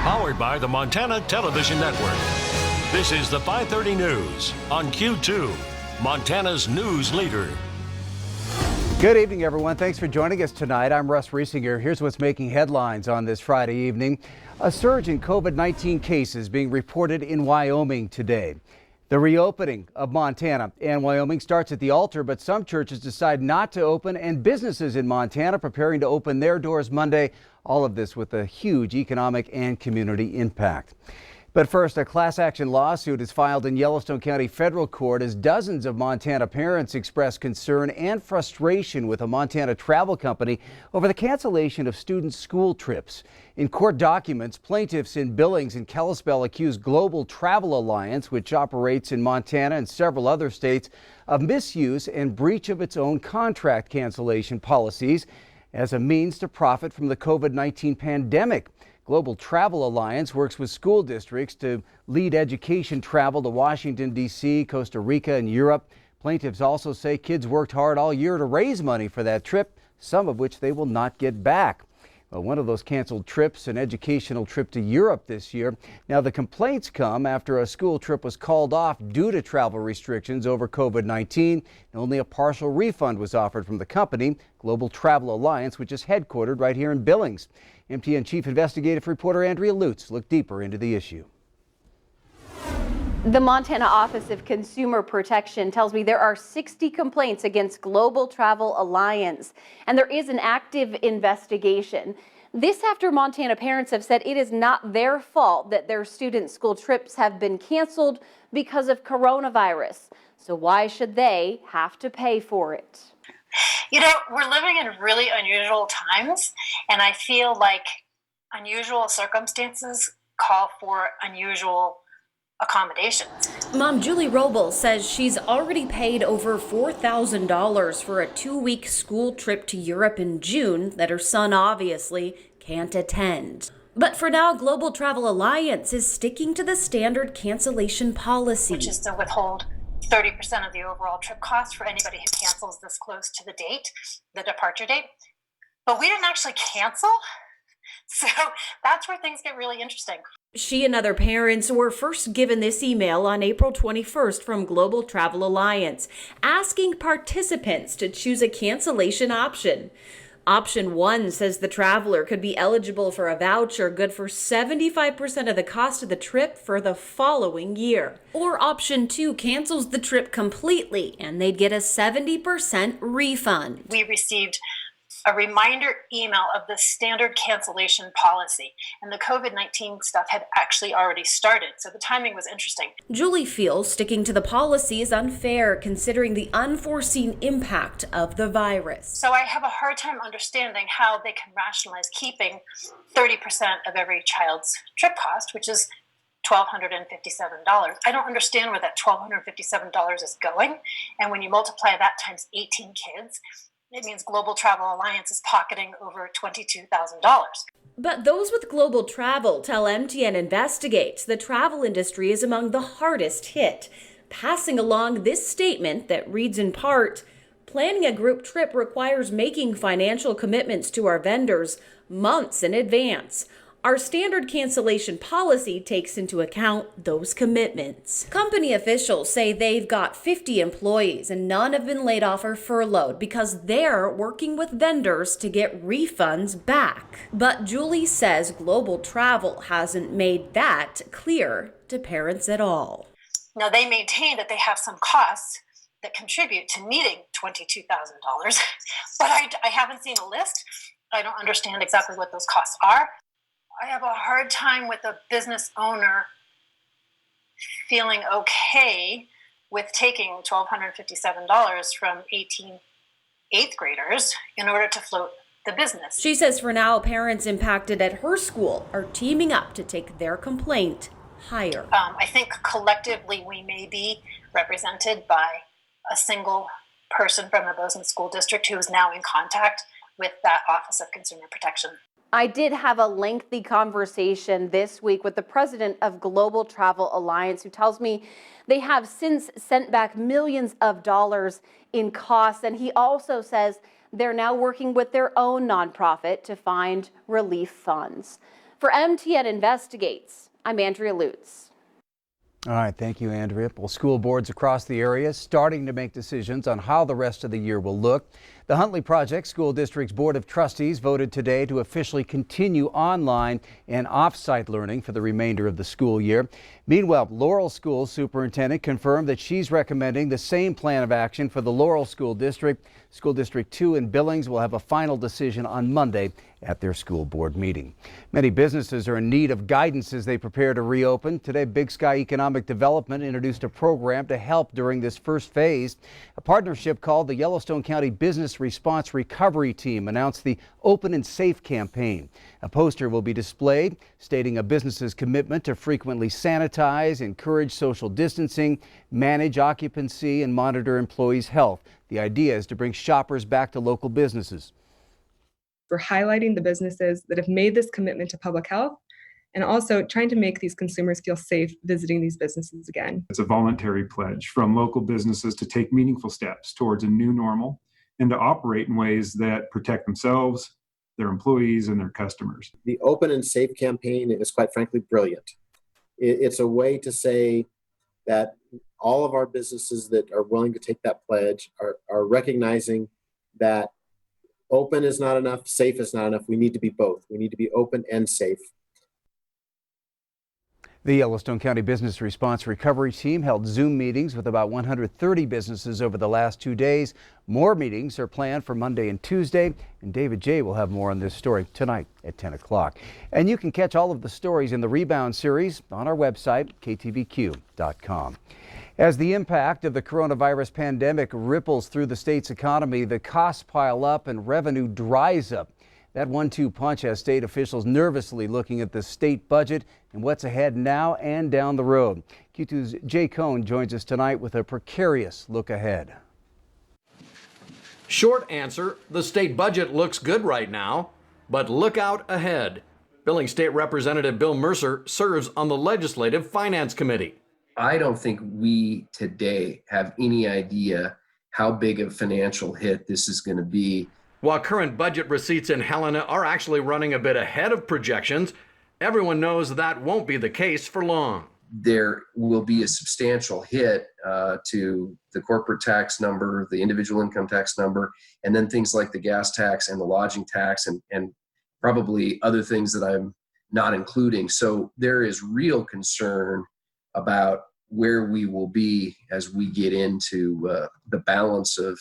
Powered by the Montana Television Network. This is the 530 News on Q2, Montana's news leader. Good evening, everyone. Thanks for joining us tonight. I'm Russ Riesinger. Here's what's making headlines on this Friday evening. A surge in COVID-19 cases being reported in Wyoming today. The reopening of Montana and Wyoming starts at the altar, but some churches decide not to open, and businesses in Montana preparing to open their doors Monday. All of this with a huge economic and community impact. But first, a class action lawsuit is filed in Yellowstone County Federal Court as dozens of Montana parents express concern and frustration with a Montana travel company over the cancellation of student school trips. In court documents, plaintiffs in Billings and Kalispell accuse Global Travel Alliance, which operates in Montana and several other states, of misuse and breach of its own contract cancellation policies as a means to profit from the COVID-19 pandemic. Global Travel Alliance works with school districts to lead education travel to Washington, D.C., Costa Rica, and Europe. Plaintiffs also say kids worked hard all year to raise money for that trip, some of which they will not get back. Well, one of those canceled trips, an educational trip to Europe this year. Now, the complaints come after a school trip was called off due to travel restrictions over COVID-19. Only a partial refund was offered from the company, Global Travel Alliance, which is headquartered right here in Billings. MTN Chief Investigative Reporter Andrea Lutz looked deeper into the issue. The Montana Office of Consumer Protection tells me there are 60 complaints against Global Travel Alliance, and there is an active investigation. This after Montana parents have said it is not their fault that their student school trips have been canceled because of coronavirus. So why should they have to pay for it? You know, we're living in really unusual times, and I feel like unusual circumstances call for unusual accommodations. Mom Julie Robles says she's already paid over $4,000 for a 2-week school trip to Europe in June that her son obviously can't attend. But for now, Global Travel Alliance is sticking to the standard cancellation policy, which is to withhold 30% of the overall trip cost for anybody who cancels this close to the date, the departure date. But we didn't actually cancel. So that's where things get really interesting. She and other parents were first given this email on April 21st from Global Travel Alliance, asking participants to choose a cancellation option. Option 1 says the traveler could be eligible for a voucher good for 75% of the cost of the trip for the following year. Or Option 2 cancels the trip completely and they'd get a 70% refund. We received a reminder email of the standard cancellation policy, and the COVID-19 stuff had actually already started, so the timing was interesting. Julie feels sticking to the policy is unfair considering the unforeseen impact of the virus. So I have a hard time understanding how they can rationalize keeping 30% of every child's trip cost, which is $1,257. I don't understand where that $1,257 is going, and when you multiply that times 18 kids, it means Global Travel Alliance is pocketing over $22,000. But those with global travel tell MTN Investigates the travel industry is among the hardest hit, passing along this statement that reads in part, planning a group trip requires making financial commitments to our vendors months in advance. Our standard cancellation policy takes into account those commitments. Company officials say they've got 50 employees and none have been laid off or furloughed because they're working with vendors to get refunds back. But Julie says Global Travel hasn't made that clear to parents at all. Now, they maintain that they have some costs that contribute to meeting $22,000, but I haven't seen a list. I don't understand exactly what those costs are. I have a hard time with a business owner feeling okay with taking $1,257 from 18 eighth graders in order to float the business. She says for now, parents impacted at her school are teaming up to take their complaint higher. I think collectively we may be represented by a single person from the Bozeman School District who is now in contact with that Office of Consumer Protection. I did have a lengthy conversation this week with the president of Global Travel Alliance, who tells me they have since sent back millions of dollars in costs. And he also says they're now working with their own nonprofit to find relief funds. For MTN Investigates, I'm Andrea Lutz. All right, thank you, Andrea. Well, school boards across the area starting to make decisions on how the rest of the year will look. The Huntley Project School District's Board of Trustees voted today to officially continue online and off-site learning for the remainder of the school year. Meanwhile, Laurel School Superintendent confirmed that she's recommending the same plan of action for the Laurel School District. School District 2 in Billings will have a final decision on Monday at their school board meeting. Many businesses are in need of guidance as they prepare to reopen. Today, Big Sky Economic Development introduced a program to help during this first phase. A partnership called the Yellowstone County Business Response Recovery Team announced the Open and Safe campaign. A poster will be displayed stating a business's commitment to frequently sanitize, encourage social distancing, manage occupancy, and monitor employees' health. The idea is to bring shoppers back to local businesses. We're highlighting the businesses that have made this commitment to public health and also trying to make these consumers feel safe visiting these businesses again. It's a voluntary pledge from local businesses to take meaningful steps towards a new normal and to operate in ways that protect themselves, their employees, and their customers. The Open and Safe campaign is quite frankly brilliant. It's a way to say that all of our businesses that are willing to take that pledge are recognizing that open is not enough, safe is not enough. We need to be both. We need to be open and safe. The Yellowstone County Business Response Recovery Team held Zoom meetings with about 130 businesses over the last 2 days. More meetings are planned for Monday and Tuesday, and David J. will have more on this story tonight at 10 o'clock. And you can catch all of the stories in the Rebound series on our website, ktvq.com. As the impact of the coronavirus pandemic ripples through the state's economy, the costs pile up and revenue dries up. That 1-2 punch has state officials nervously looking at the state budget and what's ahead now and down the road. Q2's Jay Cohn joins us tonight with a precarious look ahead. Short answer, the state budget looks good right now, but look out ahead. Billings State Representative Bill Mercer serves on the Legislative Finance Committee. I don't think we today have any idea how big a financial hit this is going to be. While current budget receipts in Helena are actually running a bit ahead of projections, everyone knows that won't be the case for long. There will be a substantial hit to the corporate tax number, the individual income tax number, and then things like the gas tax and the lodging tax and probably other things that I'm not including. So there is real concern about where we will be as we get into the balance of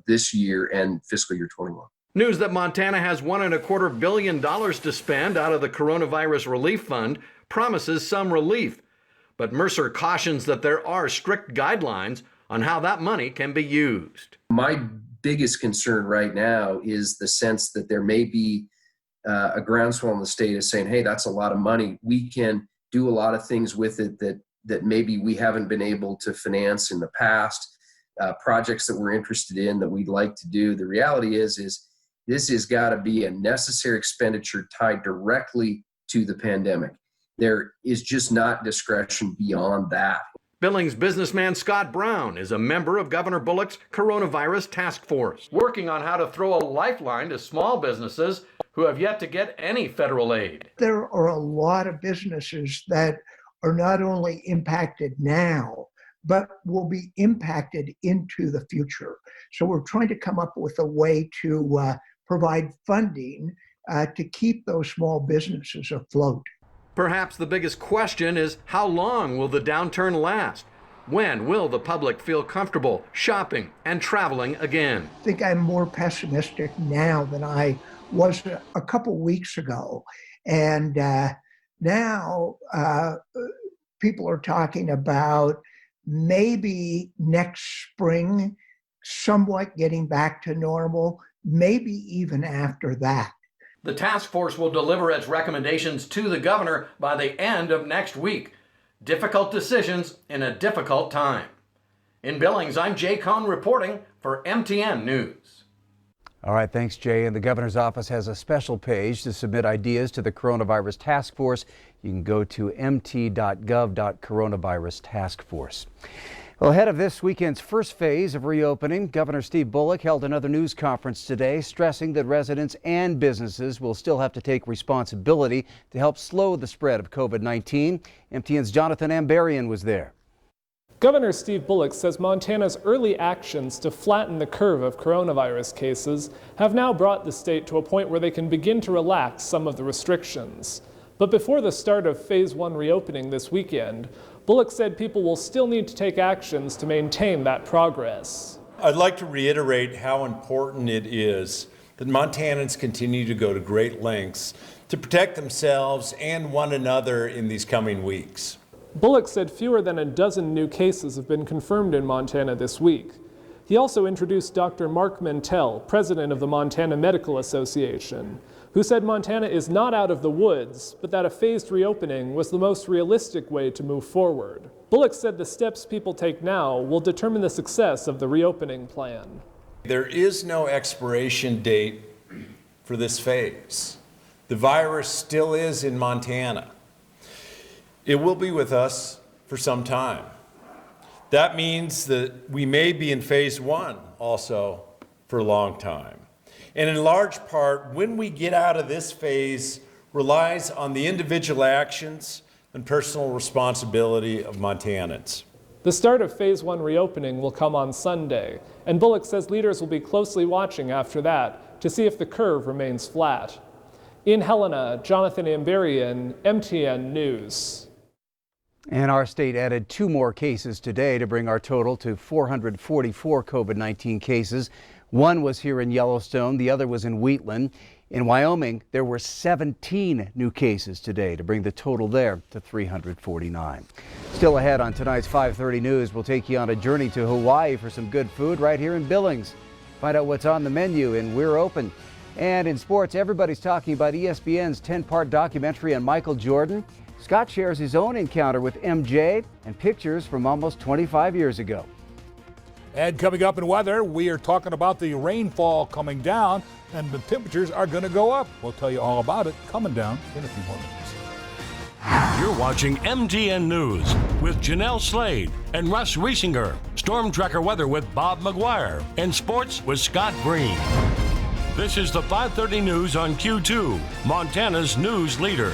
this year and fiscal year 21. News that Montana has $1.25 billion to spend out of the Coronavirus Relief Fund promises some relief. But Mercer cautions that there are strict guidelines on how that money can be used. My biggest concern right now is the sense that there may be a groundswell in the state is saying, hey, that's a lot of money. We can do a lot of things with it that maybe we haven't been able to finance in the past, projects that we're interested in that we'd like to do. The reality is this has got to be a necessary expenditure tied directly to the pandemic. There is just not discretion beyond that. Billings businessman Scott Brown is a member of Governor Bullock's Coronavirus Task Force, working on how to throw a lifeline to small businesses who have yet to get any federal aid. There are a lot of businesses that are not only impacted now, but will be impacted into the future. So we're trying to come up with a way to provide funding to keep those small businesses afloat. Perhaps the biggest question is, how long will the downturn last? When will the public feel comfortable shopping and traveling again? I think I'm more pessimistic now than I was a couple weeks ago. And now people are talking about maybe next spring, somewhat getting back to normal, maybe even after that. The task force will deliver its recommendations to the governor by the end of next week. Difficult decisions in a difficult time. In Billings, I'm Jay Cohn reporting for MTN News. All right, thanks, Jay. And the governor's office has a special page to submit ideas to the coronavirus task force. You can go to mt.gov.coronavirus task force. Well, ahead of this weekend's first phase of reopening, Governor Steve Bullock held another news conference today, stressing that residents and businesses will still have to take responsibility to help slow the spread of COVID-19. MTN's Jonathan Ambarian was there. Governor Steve Bullock says Montana's early actions to flatten the curve of coronavirus cases have now brought the state to a point where they can begin to relax some of the restrictions. But before the start of Phase 1 reopening this weekend, Bullock said people will still need to take actions to maintain that progress. I'd like to reiterate how important it is that Montanans continue to go to great lengths to protect themselves and one another in these coming weeks. Bullock said fewer than a dozen new cases have been confirmed in Montana this week. He also introduced Dr. Mark Mantell, president of the Montana Medical Association, who said Montana is not out of the woods, but that a phased reopening was the most realistic way to move forward. Bullock said the steps people take now will determine the success of the reopening plan. There is no expiration date for this phase. The virus still is in Montana. It will be with us for some time. That means that we may be in Phase 1 also for a long time. And in large part, when we get out of this phase relies on the individual actions and personal responsibility of Montanans. The start of Phase 1 reopening will come on Sunday, and Bullock says leaders will be closely watching after that to see if the curve remains flat. In Helena, Jonathan Ambarian, MTN News. And our state added 2 more cases today to bring our total to 444 COVID-19 cases. One was here in Yellowstone, the other was in Wheatland. In Wyoming, there were 17 new cases today to bring the total there to 349. Still ahead on tonight's 5:30 News, we'll take you on a journey to Hawaii for some good food right here in Billings. Find out what's on the menu in We're Open. And in sports, everybody's talking about ESPN's 10-part documentary on Michael Jordan. Scott shares his own encounter with MJ and pictures from almost 25 years ago. And coming up in weather, we are talking about the rainfall coming down and the temperatures are going to go up. We'll tell you all about it coming down in a few more minutes. You're watching MTN News with Janelle Slade and Russ Riesinger. Storm Tracker weather with Bob McGuire. And sports with Scott Green. This is the 5:30 News on Q2, Montana's news leader.